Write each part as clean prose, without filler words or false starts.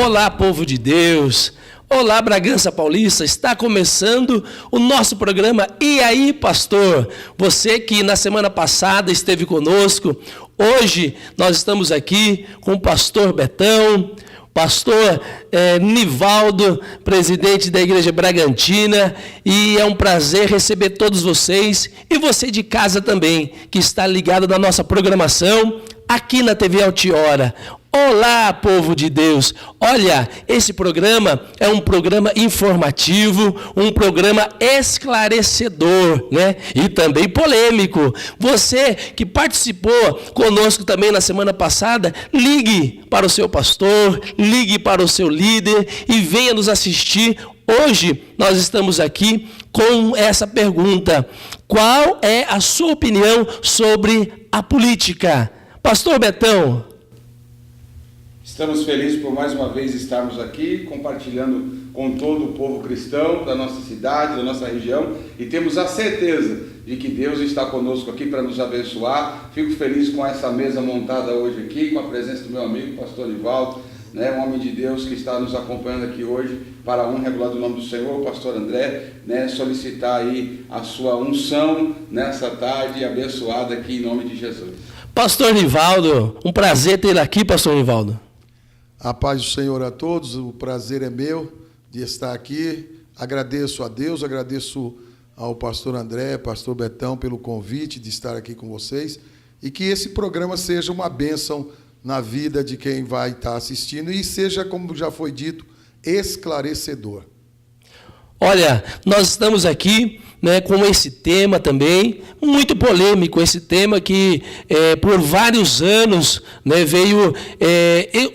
Olá, povo de Deus. Olá, Bragança Paulista. Está começando o nosso programa E aí, pastor? Você que na semana passada esteve conosco, hoje nós estamos aqui com o pastor Betão, pastor Nivaldo, presidente da Igreja Bragantina, e é um prazer receber todos vocês e você de casa também, que está ligado na nossa programação aqui na TV Altiora. Olá, povo de Deus! Olha, esse programa é um programa informativo, um programa esclarecedor, né? E também polêmico. Você que participou conosco também na semana passada, ligue para o seu pastor, ligue para o seu líder e venha nos assistir. Hoje nós estamos aqui com essa pergunta: qual é a sua opinião sobre a política? Pastor Betão. Estamos felizes por mais uma vez estarmos aqui, compartilhando com todo o povo cristão da nossa cidade, da nossa região, e temos a certeza de que Deus está conosco aqui para nos abençoar. Fico feliz com essa mesa montada hoje aqui, com a presença do meu amigo, pastor Nivaldo, né, um homem de Deus que está nos acompanhando aqui hoje, para a honra e glória do nome do Senhor, o pastor André, né, solicitar aí a sua unção nessa tarde abençoada aqui em nome de Jesus. Pastor Nivaldo, um prazer tê-lo aqui, pastor Nivaldo. A paz do Senhor a todos, o prazer é meu de estar aqui. Agradeço a Deus, agradeço ao pastor André, pastor Betão, pelo convite de estar aqui com vocês, e que esse programa seja uma bênção na vida de quem vai estar assistindo e seja, como já foi dito, esclarecedor. Olha, nós estamos aqui, né, com esse tema também, muito polêmico, esse tema que por vários anos, né, veio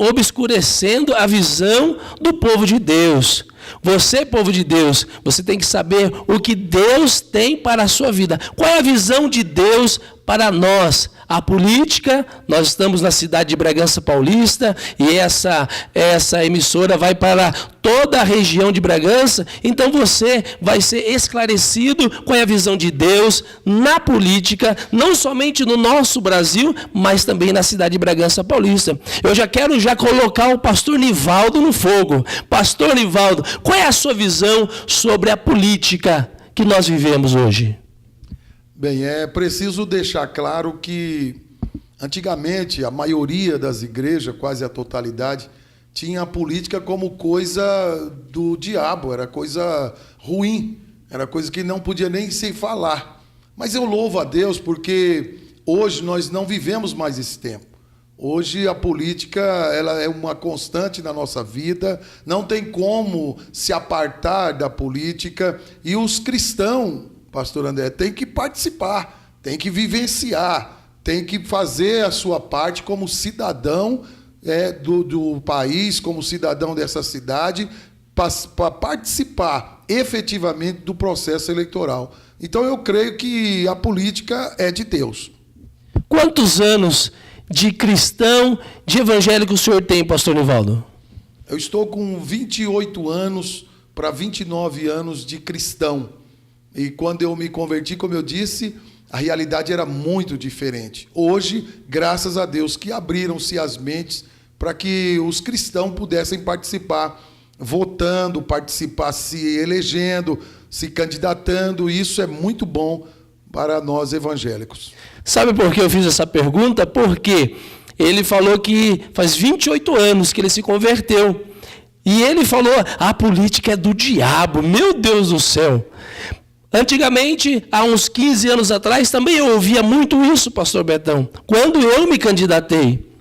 obscurecendo a visão do povo de Deus. Você, povo de Deus, você tem que saber o que Deus tem para a sua vida. Qual é a visão de Deus para nós? A política, nós estamos na cidade de Bragança Paulista e essa emissora vai para toda a região de Bragança, então você vai ser esclarecido qual é a visão de Deus na política, não somente no nosso Brasil, mas também na cidade de Bragança Paulista. Eu já quero colocar o pastor Nivaldo no fogo. Pastor Nivaldo, qual é a sua visão sobre a política que nós vivemos hoje? Bem, é preciso deixar claro que, antigamente, a maioria das igrejas, quase a totalidade, tinha a política como coisa do diabo, era coisa ruim, era coisa que não podia nem se falar. Mas eu louvo a Deus porque hoje nós não vivemos mais esse tempo. Hoje a política ela é uma constante na nossa vida, não tem como se apartar da política, e os cristãos, pastor André, tem que participar, tem que vivenciar, tem que fazer a sua parte como cidadão do país, como cidadão dessa cidade, para participar efetivamente do processo eleitoral. Então eu creio que a política é de Deus. Quantos anos de cristão, de evangélico o senhor tem, pastor Nivaldo? Eu estou com 28 anos para 29 anos de cristão. E quando eu me converti, como eu disse, a realidade era muito diferente. Hoje, graças a Deus, que abriram-se as mentes para que os cristãos pudessem participar, votando, participar, se elegendo, se candidatando. Isso é muito bom para nós evangélicos. Sabe por que eu fiz essa pergunta? Porque ele falou que faz 28 anos que ele se converteu. E ele falou, a política é do diabo, meu Deus do céu. Antigamente, há uns 15 anos atrás, também eu ouvia muito isso, pastor Betão, quando eu me candidatei.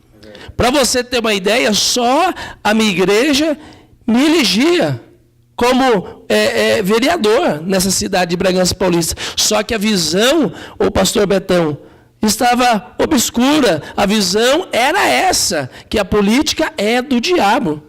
Para você ter uma ideia, só a minha igreja me elegia como vereador nessa cidade de Bragança Paulista. Só que a visão, o pastor Betão, estava obscura. A visão era essa, que a política é do diabo.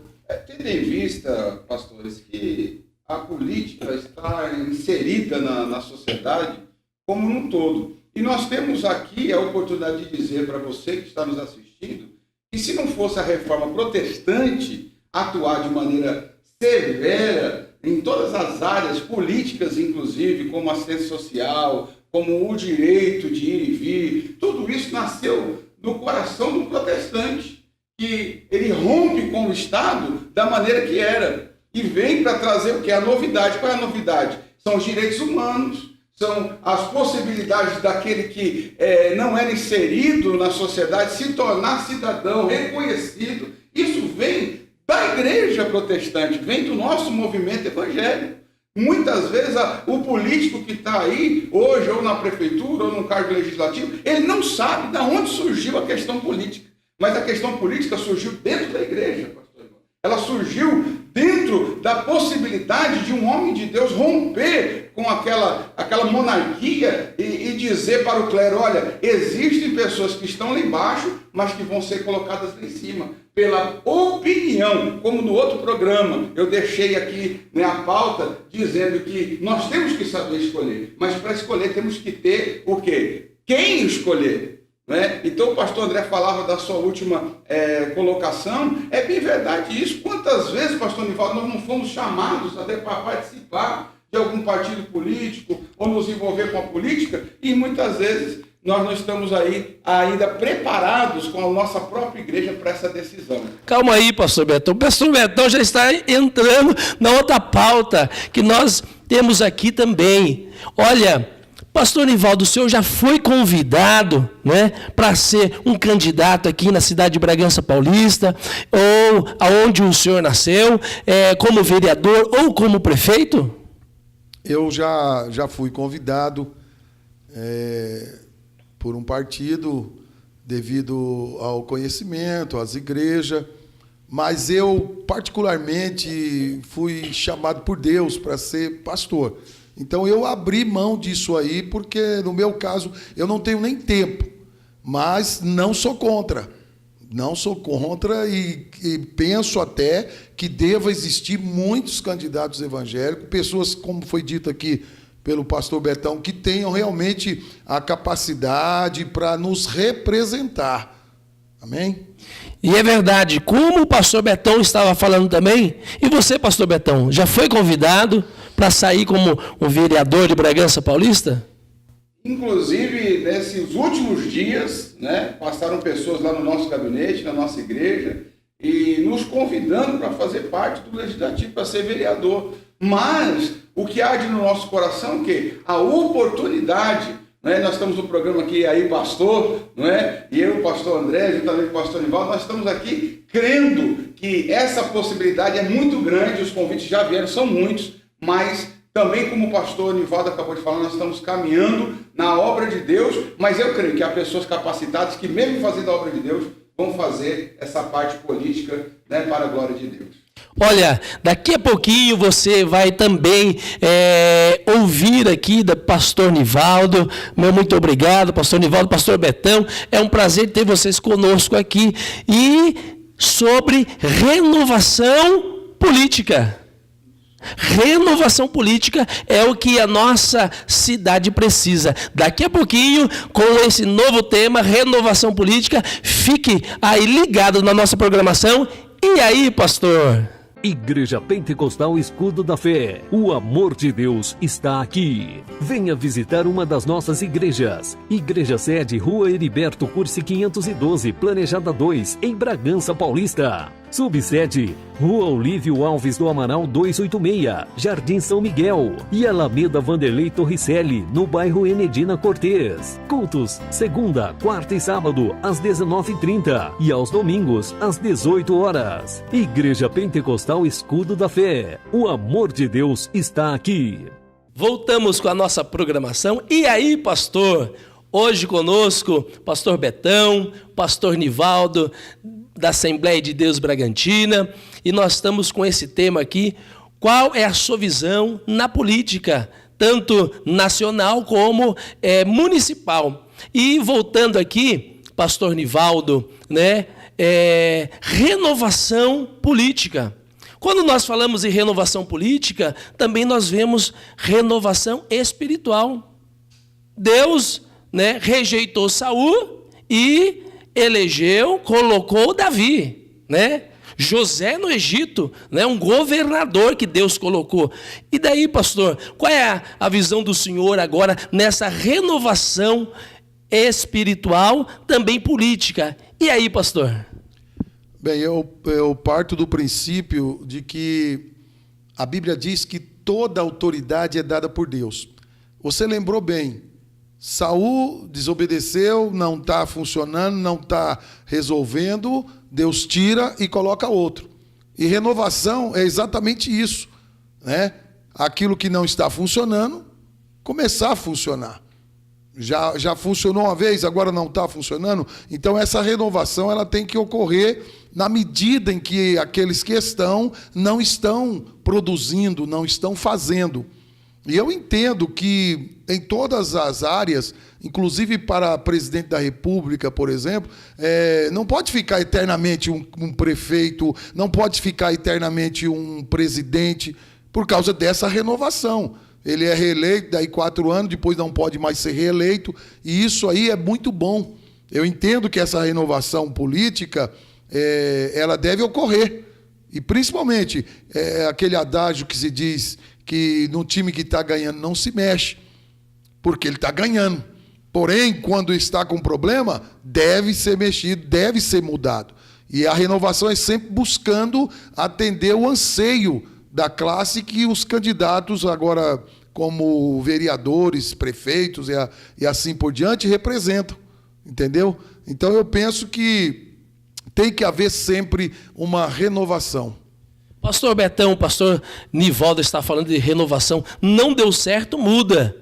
Tendo em vista, pastores, que a política está inserida na sociedade como um todo. E nós temos aqui a oportunidade de dizer para você que está nos assistindo que se não fosse a reforma protestante atuar de maneira severa em todas as áreas políticas, inclusive, como assistência social, como o direito de ir e vir, tudo isso nasceu no coração do protestante. que ele rompe com o Estado da maneira que era. E vem para trazer o que? A novidade. Qual é a novidade? São os direitos humanos, são as possibilidades daquele que não era inserido na sociedade se tornar cidadão, reconhecido. Isso vem da igreja protestante, vem do nosso movimento evangélico. Muitas vezes o político que está aí, hoje, ou na prefeitura, ou no cargo legislativo, ele não sabe de onde surgiu a questão política. Mas a questão política surgiu dentro da igreja, pastor. Ela surgiu dentro da possibilidade de um homem de Deus romper com aquela monarquia e dizer para o clero, olha, existem pessoas que estão lá embaixo, mas que vão ser colocadas lá em cima, pela opinião, como no outro programa, eu deixei aqui, né, a pauta, dizendo que nós temos que saber escolher, mas para escolher temos que ter o quê? Quem escolher? Né? Então o pastor André falava da sua última colocação, é bem verdade isso. Quantas vezes, pastor Nivaldo, nós não fomos chamados até para participar de algum partido político ou nos envolver com a política, e muitas vezes nós não estamos aí ainda preparados com a nossa própria igreja para essa decisão. Calma aí, pastor Betão. O pastor Betão já está entrando na outra pauta que nós temos aqui também. Olha, pastor Nivaldo, o senhor já foi convidado, né, para ser um candidato aqui na cidade de Bragança Paulista, ou aonde o senhor nasceu, como vereador ou como prefeito? Eu já fui convidado por um partido devido ao conhecimento, às igrejas, mas eu particularmente fui chamado por Deus para ser pastor. Então eu abri mão disso aí, porque no meu caso eu não tenho nem tempo, mas não sou contra. Não sou contra e penso até que deva existir muitos candidatos evangélicos, pessoas, como foi dito aqui pelo pastor Betão, que tenham realmente a capacidade para nos representar. Amém? E é verdade, como o pastor Betão estava falando também, e você, pastor Betão, já foi convidado para sair como um vereador de Bragança Paulista? Inclusive, nesses últimos dias, né, passaram pessoas lá no nosso gabinete, na nossa igreja, e nos convidando para fazer parte do legislativo, para ser vereador. Mas o que há de no nosso coração é que a oportunidade, né, nós estamos no programa aqui, aí pastor, não é? E eu, o pastor André, juntamente com o pastor Nivaldo, nós estamos aqui crendo que essa possibilidade é muito grande, os convites já vieram, são muitos, mas também, como o pastor Nivaldo acabou de falar, nós estamos caminhando na obra de Deus, mas eu creio que há pessoas capacitadas que, mesmo fazendo a obra de Deus, vão fazer essa parte política, né, para a glória de Deus. Olha, daqui a pouquinho você vai também ouvir aqui do pastor Nivaldo. Meu muito obrigado, pastor Nivaldo, pastor Betão. É um prazer ter vocês conosco aqui. E sobre renovação política. Renovação política é o que a nossa cidade precisa. Daqui a pouquinho, com esse novo tema, renovação política, fique aí ligado na nossa programação. E aí, pastor? Igreja Pentecostal Escudo da Fé, o amor de Deus está aqui. Venha visitar uma das nossas igrejas. Igreja Sede, Rua Heriberto Cursi 512, Planejada 2, em Bragança Paulista. Subsede, Rua Olívio Alves do Amaral 286, Jardim São Miguel. E Alameda Vanderlei Torricelli, no bairro Enedina Cortês. Cultos, segunda, quarta e sábado, às 19h30 e aos domingos, às 18 horas. Igreja Pentecostal Escudo da Fé, o amor de Deus está aqui. Voltamos com a nossa programação. E aí, pastor? Hoje conosco, pastor Betão, pastor Nivaldo, da Assembleia de Deus Bragantina, e nós estamos com esse tema aqui: qual é a sua visão na política, tanto nacional como municipal? E voltando aqui, pastor Nivaldo, né, renovação política. Quando nós falamos em renovação política, também nós vemos renovação espiritual. Deus, né, rejeitou Saul e elegeu, colocou Davi, né? José no Egito, né? Um governador que Deus colocou. E daí, pastor, qual é a visão do senhor agora nessa renovação espiritual, também política? E aí, pastor? Bem, eu parto do princípio de que a Bíblia diz que toda autoridade é dada por Deus. Você lembrou bem, Saul desobedeceu, não está funcionando, não está resolvendo, Deus tira e coloca outro. E renovação é exatamente isso, né? Aquilo que não está funcionando, começar a funcionar. Já funcionou uma vez, agora não está funcionando. Então essa renovação ela tem que ocorrer na medida em que aqueles que não estão produzindo, não estão fazendo. E eu entendo que em todas as áreas, inclusive para presidente da República, por exemplo, não pode ficar eternamente um prefeito, não pode ficar eternamente um presidente, por causa dessa renovação. Ele é reeleito, daí 4 anos, depois não pode mais ser reeleito, e isso aí é muito bom. Eu entendo que essa renovação política, ela deve ocorrer. E principalmente, aquele adágio que se diz que no time que está ganhando não se mexe, porque ele está ganhando. Porém, quando está com problema, deve ser mexido, deve ser mudado. E a renovação é sempre buscando atender o anseio da classe que os candidatos agora, como vereadores, prefeitos e assim por diante, representam. Entendeu? Então eu penso que tem que haver sempre uma renovação. Pastor Betão, o pastor Nivaldo está falando de renovação. Não deu certo, muda.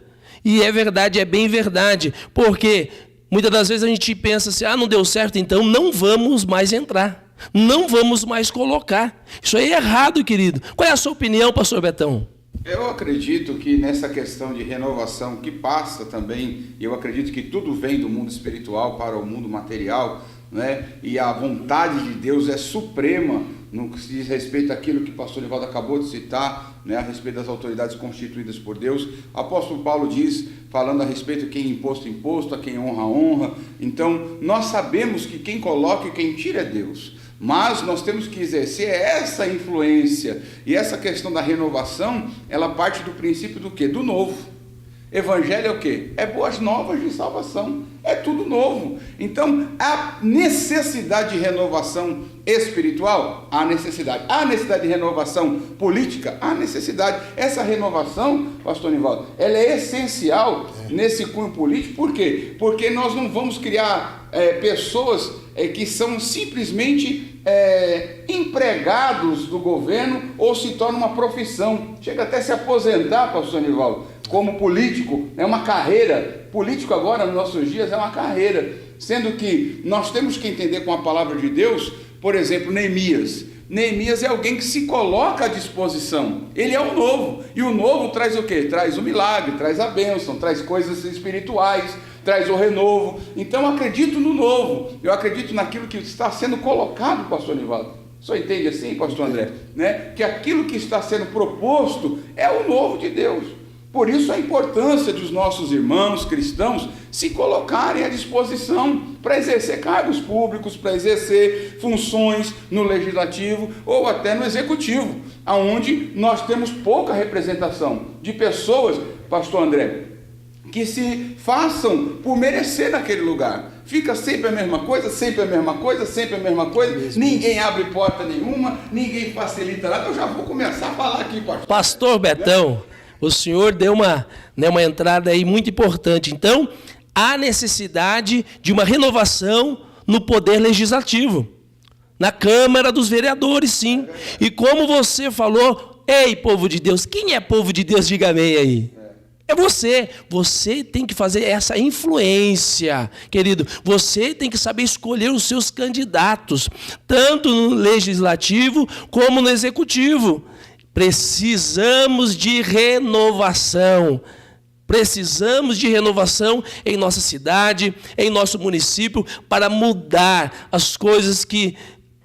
E é verdade, é bem verdade. Porque muitas das vezes a gente pensa assim, não deu certo, então não vamos mais entrar. Não vamos mais colocar. Isso aí é errado, querido. Qual é a sua opinião, pastor Betão? Eu acredito que nessa questão de renovação que passa também, eu acredito que tudo vem do mundo espiritual para o mundo material, né? E a vontade de Deus é suprema no que se diz respeito àquilo que o pastor Nivaldo acabou de citar, né, a respeito das autoridades constituídas por Deus. O apóstolo Paulo diz, falando a respeito de quem imposto, a quem honra. Então, nós sabemos que quem coloca e quem tira é Deus. Mas nós temos que exercer essa influência. E essa questão da renovação, ela parte do princípio do quê? Do novo. Evangelho é o quê? É boas novas de salvação. É tudo novo. Então, a necessidade de renovação espiritual, há necessidade. Há necessidade de renovação política, há necessidade. Essa renovação, pastor Nivaldo, ela é essencial nesse cunho político. Por quê? Porque nós não vamos criar pessoas que são simplesmente empregados do governo ou se torna uma profissão. Chega até se aposentar, pastor Nivaldo, como político. É uma carreira. Político agora, nos nossos dias, é uma carreira. Sendo que nós temos que entender com a palavra de Deus, por exemplo, Neemias. Neemias é alguém que se coloca à disposição. Ele é o novo. E o novo traz o quê? Traz o milagre, traz a bênção, traz coisas espirituais, traz o renovo. Então eu acredito no novo. Eu acredito naquilo que está sendo colocado, pastor Nivaldo. O senhor entende assim, pastor André? Né? Que aquilo que está sendo proposto é o novo de Deus. Por isso a importância dos nossos irmãos cristãos se colocarem à disposição para exercer cargos públicos, para exercer funções no legislativo ou até no executivo, onde nós temos pouca representação de pessoas, pastor André, que se façam por merecer naquele lugar. Fica sempre a mesma coisa, sempre a mesma coisa, sempre a mesma coisa. Ninguém abre porta nenhuma, ninguém facilita nada. Eu já vou começar a falar aqui, pastor. Pastor Betão, o senhor deu uma entrada aí muito importante. Então, há necessidade de uma renovação no poder legislativo, na Câmara dos Vereadores, sim. E como você falou, ei, povo de Deus, quem é povo de Deus? Diga amém aí. É você. Você tem que fazer essa influência, querido. Você tem que saber escolher os seus candidatos, tanto no legislativo como no executivo. Precisamos de renovação. Precisamos de renovação em nossa cidade, em nosso município, para mudar as coisas que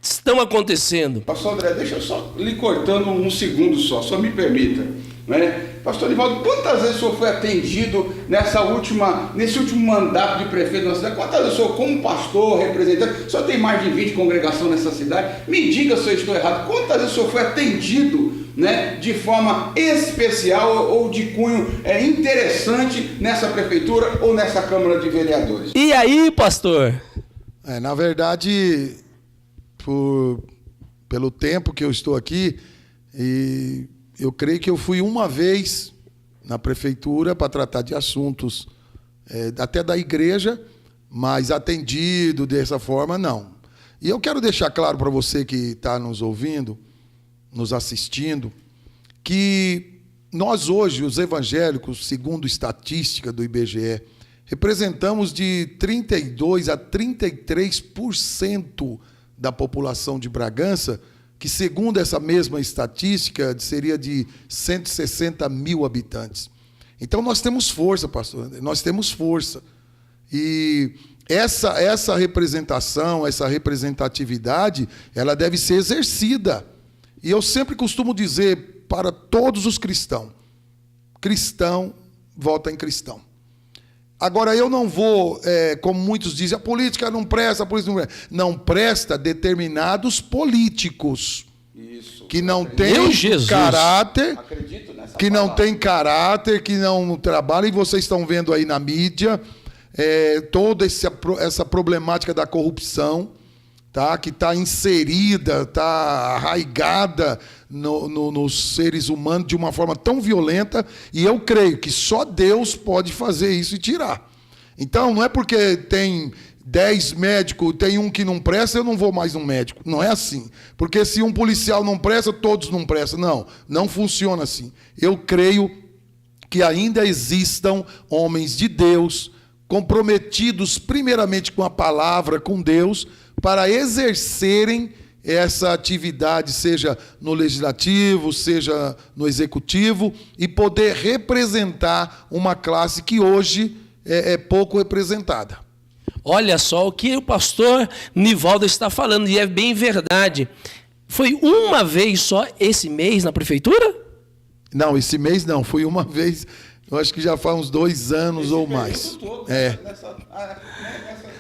estão acontecendo. Pastor André, deixa eu só lhe cortando um segundo só me permita. Né? Pastor Nivaldo, quantas vezes o senhor foi atendido nesse último mandato de prefeito da cidade? Quantas vezes o senhor, como pastor, representante, o senhor tem mais de 20 congregações nessa cidade? Me diga se eu estou errado. Quantas vezes o senhor foi atendido, né, de forma especial ou de cunho interessante nessa prefeitura ou nessa Câmara de Vereadores? E aí, pastor? Na verdade, pelo tempo que eu estou aqui, e eu creio que eu fui uma vez na prefeitura para tratar de assuntos até da igreja, mas atendido dessa forma, não. E eu quero deixar claro para você que está nos ouvindo, nos assistindo, que nós hoje, os evangélicos, segundo estatística do IBGE, representamos de 32% a 33% da população de Bragança, que segundo essa mesma estatística seria de 160 mil habitantes. Então nós temos força, pastor, nós temos força. E essa representação, essa representatividade, ela deve ser exercida. E eu sempre costumo dizer para todos os cristãos, cristão vota em cristão. Agora, eu não vou, como muitos dizem, a política não presta, a política não presta. Não presta determinados políticos. Isso. Que não têm caráter, que não têm caráter, que não trabalham, e vocês estão vendo aí na mídia toda essa problemática da corrupção, tá? Que está inserida, está arraigada nos seres humanos de uma forma tão violenta, e eu creio que só Deus pode fazer isso e tirar. Então, não é porque tem 10 médicos, tem um que não presta, eu não vou mais no médico. Não é assim. Porque se um policial não presta, todos não prestam. Não, não funciona assim. Eu creio que ainda existam homens de Deus, comprometidos primeiramente com a palavra, com Deus, para exercerem essa atividade, seja no legislativo, seja no executivo, e poder representar uma classe que hoje é pouco representada. Olha só o que o pastor Nivaldo está falando, e é bem verdade. Foi uma vez só esse mês na prefeitura? Não, esse mês não, foi uma vez, eu acho que já faz uns 2 anos ou mais.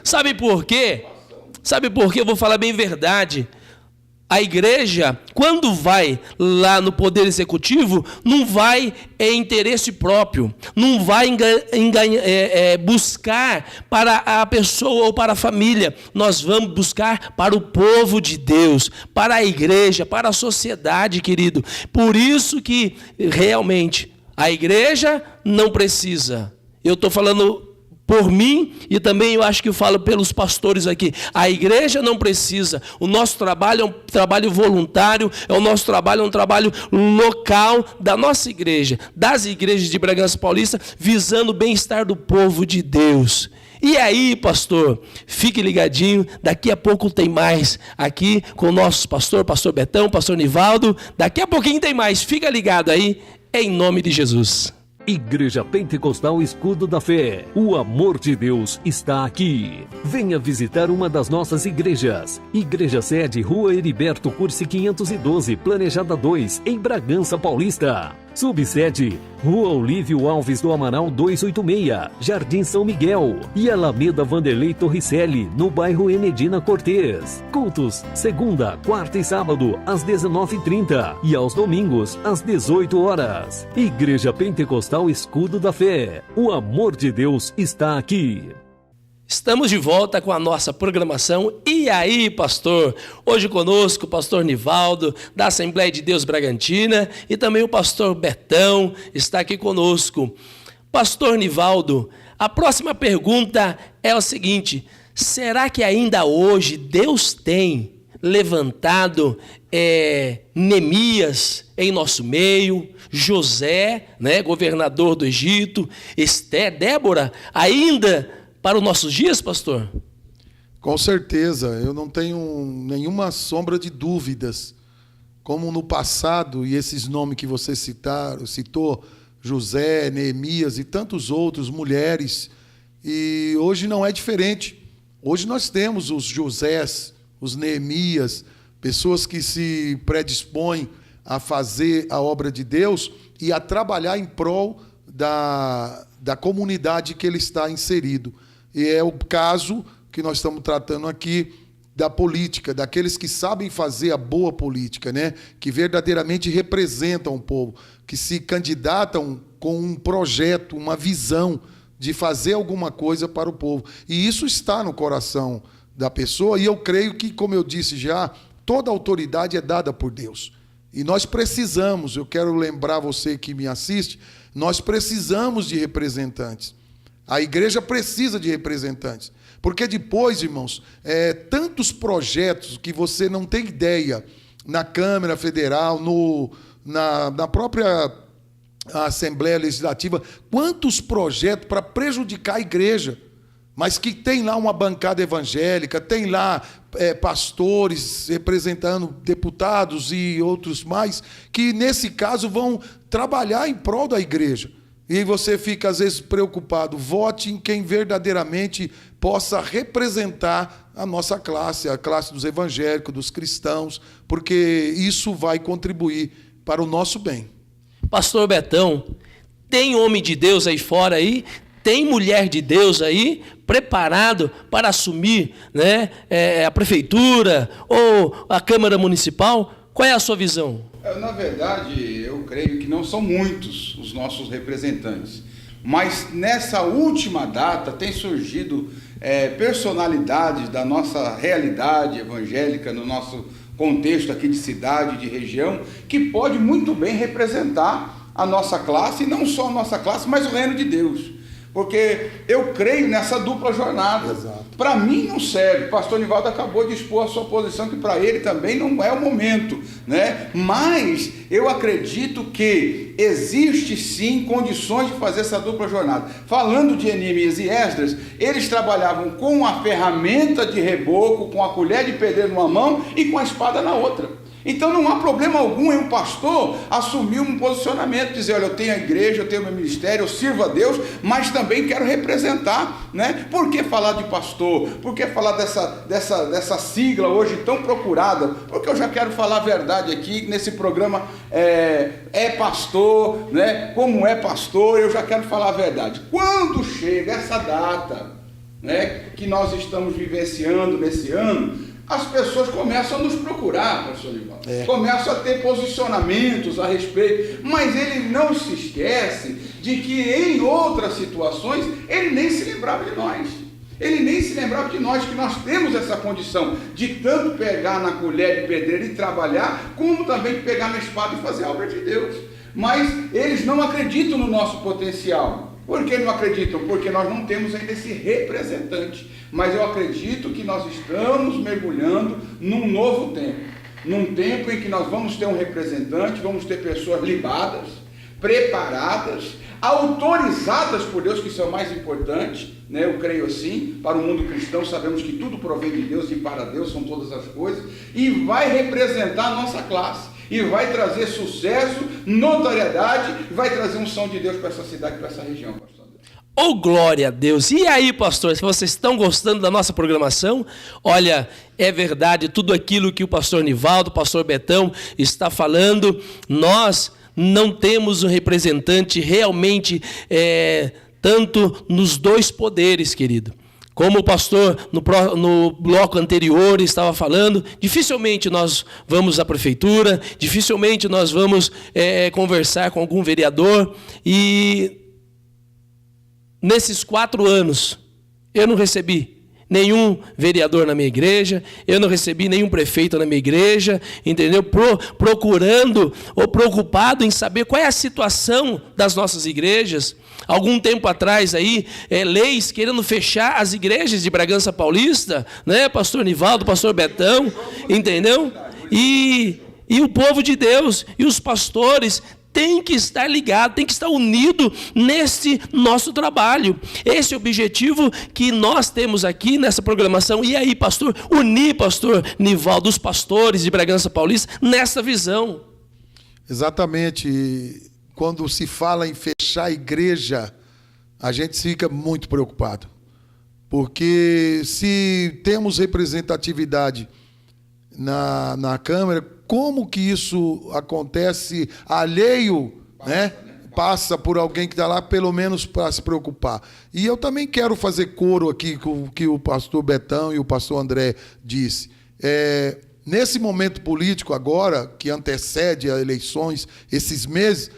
Sabe por quê? Sabe por quê? Eu vou falar bem verdade. A igreja, quando vai lá no Poder Executivo, não vai em interesse próprio, não vai buscar para a pessoa ou para a família. Nós vamos buscar para o povo de Deus, para a igreja, para a sociedade, querido. Por isso que, realmente, a igreja não precisa. Eu estou falando por mim, e também eu acho que eu falo pelos pastores aqui. A igreja não precisa. O nosso trabalho é um trabalho voluntário, o nosso trabalho é um trabalho local da nossa igreja, das igrejas de Bragança Paulista, visando o bem-estar do povo de Deus. E aí, pastor, fique ligadinho, daqui a pouco tem mais aqui com o nosso pastor Betão, pastor Nivaldo. Daqui a pouquinho tem mais, fica ligado aí, em nome de Jesus. Igreja Pentecostal Escudo da Fé, o amor de Deus está aqui. Venha visitar uma das nossas igrejas. Igreja Sede, Rua Heriberto Cursi 512, Planejada 2, em Bragança Paulista. Subsede, Rua Olívio Alves do Amaral 286, Jardim São Miguel. E Alameda Vanderlei Torricelli, no bairro Enedina Cortês. Cultos, segunda, quarta e sábado, às 19h30. E aos domingos, às 18 horas. Igreja Pentecostal Escudo da Fé. O amor de Deus está aqui. Estamos de volta com a nossa programação. E aí, pastor? Hoje conosco o pastor Nivaldo, da Assembleia de Deus Bragantina, e também o pastor Betão está aqui conosco. Pastor Nivaldo, a próxima pergunta é o seguinte: será que ainda hoje Deus tem levantado Neemias em nosso meio, José, né, governador do Egito, Esther, Débora, ainda para os nossos dias, pastor? Com certeza, eu não tenho nenhuma sombra de dúvidas. Como no passado, e esses nomes que você citou, José, Neemias e tantos outros, mulheres, e hoje não é diferente. Hoje nós temos os Josés, os Neemias, pessoas que se predispõem a fazer a obra de Deus e a trabalhar em prol da comunidade que ele está inserido. E é o caso que nós estamos tratando aqui da política, daqueles que sabem fazer a boa política, né? Que verdadeiramente representam o povo, que se candidatam com um projeto, uma visão de fazer alguma coisa para o povo. E isso está no coração da pessoa, e eu creio que, como eu disse já, toda autoridade é dada por Deus. E nós precisamos, eu quero lembrar você que me assiste, nós precisamos de representantes. A igreja precisa de representantes. Porque depois, irmãos, tantos projetos que você não tem ideia, na Câmara Federal, na própria Assembleia Legislativa, quantos projetos para prejudicar a igreja, mas que tem lá uma bancada evangélica, tem lá pastores representando deputados e outros mais, que nesse caso vão trabalhar em prol da igreja. E você fica às vezes preocupado, vote em quem verdadeiramente possa representar a nossa classe, a classe dos evangélicos, dos cristãos, porque isso vai contribuir para o nosso bem. Pastor Betão, tem homem de Deus aí fora aí? Tem mulher de Deus aí preparado para assumir, né, a prefeitura ou a Câmara Municipal? Qual é a sua visão? Na verdade, eu creio que não são muitos os nossos representantes, mas nessa última data tem surgido personalidades da nossa realidade evangélica, no nosso contexto aqui de cidade, de região, que pode muito bem representar a nossa classe, e não só a nossa classe, mas o reino de Deus. Porque eu creio nessa dupla jornada. Para mim não serve. O pastor Nivaldo acabou de expor a sua posição, que para ele também não é o momento, né? Mas eu acredito que existe sim condições de fazer essa dupla jornada. Falando de Neemias e Esdras, eles trabalhavam com a ferramenta de reboco, com a colher de pedreiro numa mão e com a espada na outra. Então não há problema algum em um pastor assumir um posicionamento, dizer, olha, eu tenho a igreja, eu tenho meu ministério, eu sirvo a Deus, mas também quero representar, né? Por que falar de pastor? Por que falar dessa sigla hoje tão procurada? Porque eu já quero falar a verdade aqui, nesse programa pastor, né? Como é pastor, eu já quero falar a verdade. Quando chega essa data, né, que nós estamos vivenciando nesse ano, as pessoas começam a nos procurar, pastor Nivaldo. Começam a ter posicionamentos a respeito, mas ele não se esquece de que em outras situações ele nem se lembrava de nós. Ele nem se lembrava de nós, que nós temos essa condição de tanto pegar na colher de pedreiro e trabalhar, como também pegar na espada e fazer a obra de Deus. Mas eles não acreditam no nosso potencial. Por que não acreditam? Porque nós não temos ainda esse representante. Mas eu acredito que nós estamos mergulhando num novo tempo. Num tempo em que nós vamos ter um representante, vamos ter pessoas libadas, preparadas, autorizadas por Deus, que são mais importantes, né? Eu creio assim. Para o mundo cristão sabemos que tudo provém de Deus e para Deus são todas as coisas, e vai representar a nossa classe, e vai trazer sucesso, notoriedade, e vai trazer unção de Deus para essa cidade, para essa região, pastor. Oh, glória a Deus! E aí, pastor, se vocês estão gostando da nossa programação, olha, é verdade tudo aquilo que o pastor Nivaldo, o pastor Betão está falando. Nós não temos um representante realmente tanto nos dois poderes, querido. Como o pastor no bloco anterior estava falando, dificilmente nós vamos à prefeitura, dificilmente nós vamos conversar com algum vereador. E nesses 4 anos, eu não recebi nenhum vereador na minha igreja, eu não recebi nenhum prefeito na minha igreja, entendeu? Procurando ou preocupado em saber qual é a situação das nossas igrejas. Algum tempo atrás aí, leis querendo fechar as igrejas de Bragança Paulista, né? Pastor Nivaldo, pastor Betão, entendeu? E o povo de Deus e os pastores tem que estar ligado, tem que estar unido nesse nosso trabalho. Esse é o objetivo que nós temos aqui nessa programação. E aí, pastor, unir, pastor Nivaldo, os pastores de Bragança Paulista nessa visão. Exatamente. Quando se fala em fechar a igreja, a gente fica muito preocupado. Porque se temos representatividade na Câmara, como que isso acontece alheio, né? Passa por alguém que está lá, pelo menos para se preocupar. E eu também quero fazer coro aqui com o que o pastor Betão e o pastor André disse. Nesse momento político agora, que antecede as eleições, esses meses,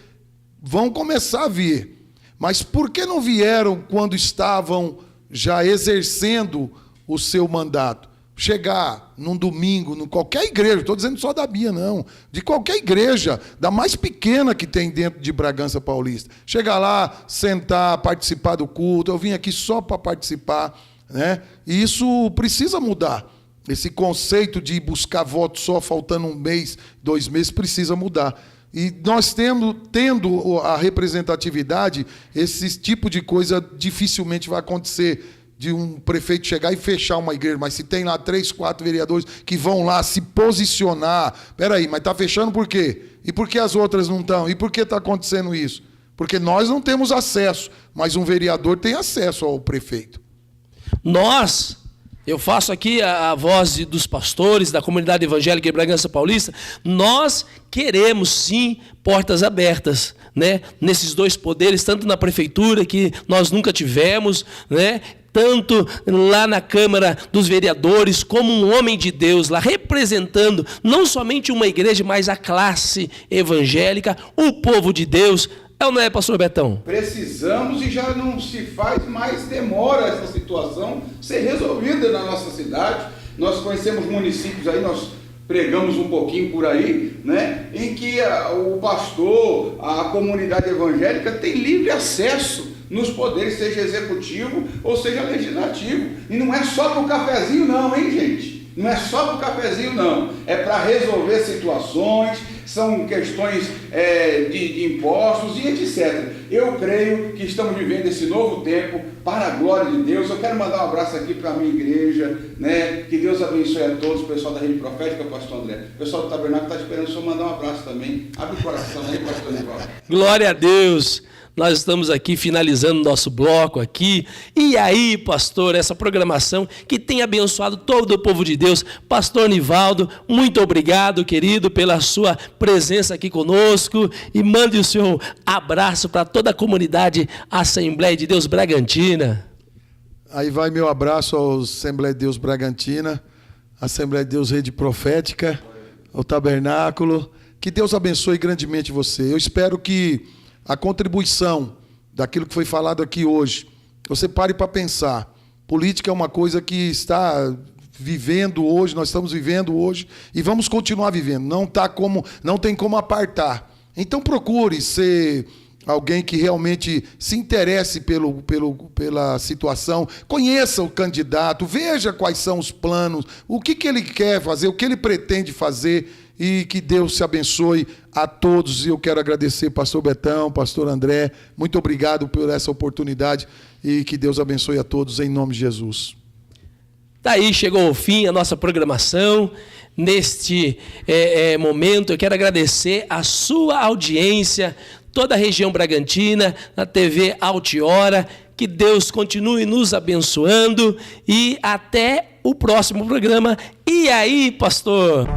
vão começar a vir. Mas por que não vieram quando estavam já exercendo o seu mandato. Chegar num domingo, em qualquer igreja, não estou dizendo só da minha, não, de qualquer igreja, da mais pequena que tem dentro de Bragança Paulista. Chegar lá, sentar, participar do culto, eu vim aqui só para participar, né? E isso precisa mudar. Esse conceito de buscar voto só faltando 1 mês, 2 meses, precisa mudar. E nós tendo a representatividade, esse tipo de coisa dificilmente vai acontecer, de um prefeito chegar e fechar uma igreja, mas se tem lá 3, 4 vereadores que vão lá se posicionar, peraí, mas está fechando por quê? E por que as outras não estão? E por que está acontecendo isso? Porque nós não temos acesso, mas um vereador tem acesso ao prefeito. Eu faço aqui a voz dos pastores da comunidade evangélica em Bragança Paulista, nós queremos sim portas abertas, né? Nesses 2 poderes, tanto na prefeitura, que nós nunca tivemos, né? Tanto lá na Câmara dos Vereadores, como um homem de Deus lá, representando não somente uma igreja, mas a classe evangélica, o povo de Deus. É ou não é, pastor Betão? Precisamos e já não se faz mais demora essa situação ser resolvida na nossa cidade. Nós conhecemos municípios aí, nós pregamos um pouquinho por aí, né, em que o pastor, a comunidade evangélica tem livre acesso nos poderes, seja executivo ou seja legislativo. E não é só para o cafezinho não, hein, gente? Não é só para o cafezinho não. É para resolver situações, são questões de impostos e etc. Eu creio que estamos vivendo esse novo tempo para a glória de Deus. Eu quero mandar um abraço aqui para a minha igreja, né? Que Deus abençoe a todos, o pessoal da Rede Profética, pastor André. O pessoal do Tabernáculo está esperando o senhor mandar um abraço também. Abre o coração aí, pastor Nivaldo. Glória a Deus. Nós estamos aqui finalizando nosso bloco aqui. E aí, pastor, essa programação que tem abençoado todo o povo de Deus. Pastor Nivaldo, muito obrigado, querido, pela sua presença aqui conosco. E mande o seu abraço para toda a comunidade Assembleia de Deus Bragantina. Aí vai meu abraço ao Assembleia de Deus Bragantina, Assembleia de Deus Rede Profética, ao Tabernáculo. Que Deus abençoe grandemente você. Eu espero que a contribuição daquilo que foi falado aqui hoje, você pare para pensar. Política é uma coisa que está vivendo hoje, nós estamos vivendo hoje e vamos continuar vivendo. Não tem como apartar. Então procure ser alguém que realmente se interesse pela situação, conheça o candidato, veja quais são os planos, o que ele quer fazer, o que ele pretende fazer. E que Deus se abençoe a todos. E eu quero agradecer pastor Betão, pastor André. Muito obrigado por essa oportunidade. E que Deus abençoe a todos em nome de Jesus. Daí chegou ao fim a nossa programação. Neste momento eu quero agradecer a sua audiência, toda a região Bragantina, na TV Altiora. Que Deus continue nos abençoando. E até o próximo programa. E aí, pastor?